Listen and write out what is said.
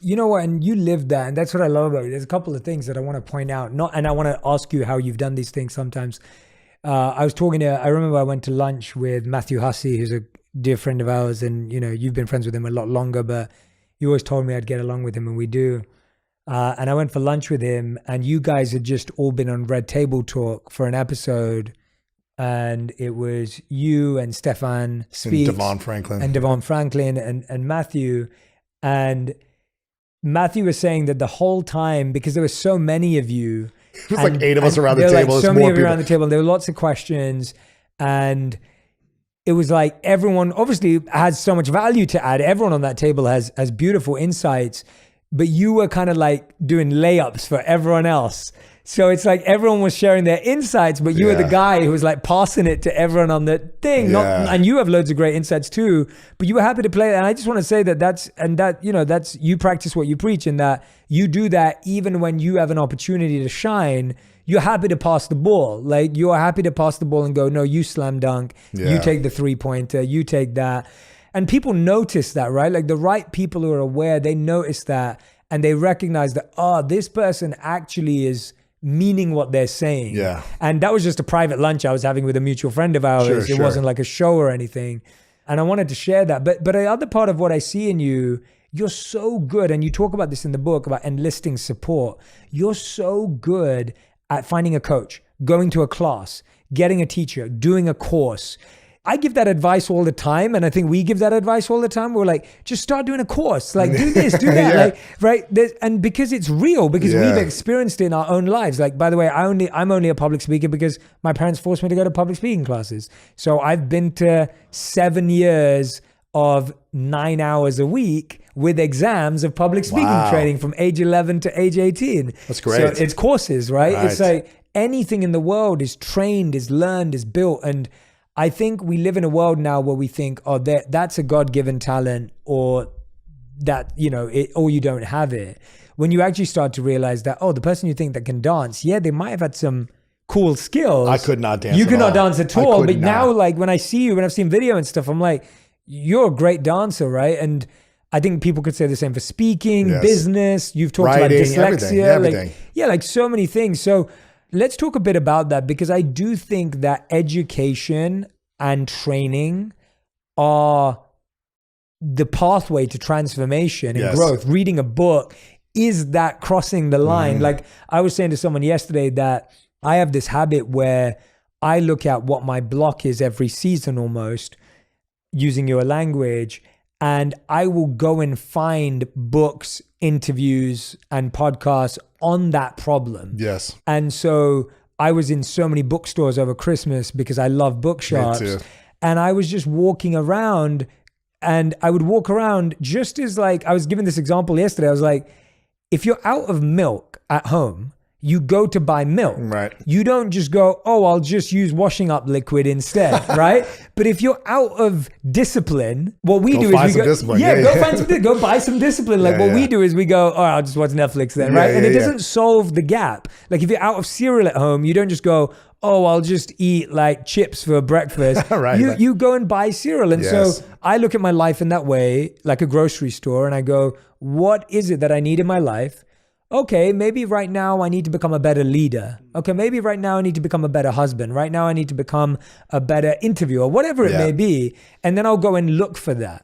You know what? And you live that. And that's what I love about it. There's a couple of things that I want to point out. And I want to ask you how you've done these things sometimes. I remember I went to lunch with Matthew Hussey, who's a dear friend of ours. And, you've been friends with him a lot longer, but you always told me I'd get along with him, and we do. And I went for lunch with him, and you guys had just all been on Red Table Talk for an episode. And it was you and Stefan Speaks. And Devon Franklin. And Matthew. And Matthew was saying that the whole time, because there were so many of you. It was like 8 of us around the table. Like so many of you around the table. There were lots of questions. And it was like everyone obviously has so much value to add. Everyone on that table has beautiful insights. But you were kind of like doing layups for everyone else. So it's like everyone was sharing their insights, but you were the guy who was like passing it to everyone on the thing. And you have loads of great insights too, but you were happy to play. And I just want to say that's you practice what you preach, and that you do that even when you have an opportunity to shine. You're happy to pass the ball. Like, you're happy to pass the ball and go, no, you slam dunk, you take the 3-pointer, you take that. And people notice that, right? Like the right people who are aware, they notice that, and they recognize that, this person actually is meaning what they're saying. Yeah. And that was just a private lunch I was having with a mutual friend of ours. It wasn't like a show or anything. And I wanted to share that. But the other part of what I see in you, you're so good. And you talk about this in the book about enlisting support. You're so good at finding a coach, going to a class, getting a teacher, doing a course. I give that advice all the time, and I think we give that advice all the time. We're like, just start doing a course, like do this, do that, like, right? And because it's real, because we've experienced it in our own lives. Like, by the way, I'm only a public speaker because my parents forced me to go to public speaking classes. So I've been to 7 years of 9 hours a week with exams of public speaking training from age 11 to age 18. That's great. So it's courses, right? It's like anything in the world is trained, is learned, is built. And I think we live in a world now where we think, that's a God-given talent, or that, or you don't have it. When you actually start to realize that, the person you think that can dance, they might have had some cool skills. I could not dance. You could not dance at all. But not. now, like when I see you, when I've seen video and stuff, I'm like, you're a great dancer, right? And I think people could say the same for speaking, business. You've talked about dyslexia, everything. Like so many things. So let's talk a bit about that, because I do think that education and training are the pathway to transformation and growth. Reading a book is that crossing the line. Like I was saying to someone yesterday that I have this habit where I look at what my block is every season almost, using your language, and I will go and find books, interviews, and podcasts on that problem. Yes. And so I was in so many bookstores over Christmas because I love bookshops. Me too. And I was just walking around, and I would walk around just as, like, I was giving this example yesterday. I was like, if you're out of milk at home, you go to buy milk. Right. You don't just go, I'll just use washing up liquid instead, right? But if you're out of discipline, what we do is we go, go find some, go buy some discipline. Like we do is we go, I'll just watch Netflix then, right? And it doesn't solve the gap. Like if you're out of cereal at home, you don't just go, I'll just eat like chips for breakfast. You go and buy cereal. And so I look at my life in that way, like a grocery store, and I go, what is it that I need in my life? Okay, maybe right now I need to become a better leader. Okay, maybe right now I need to become a better husband. Right now I need to become a better interviewer, whatever it may be. And then I'll go and look for that.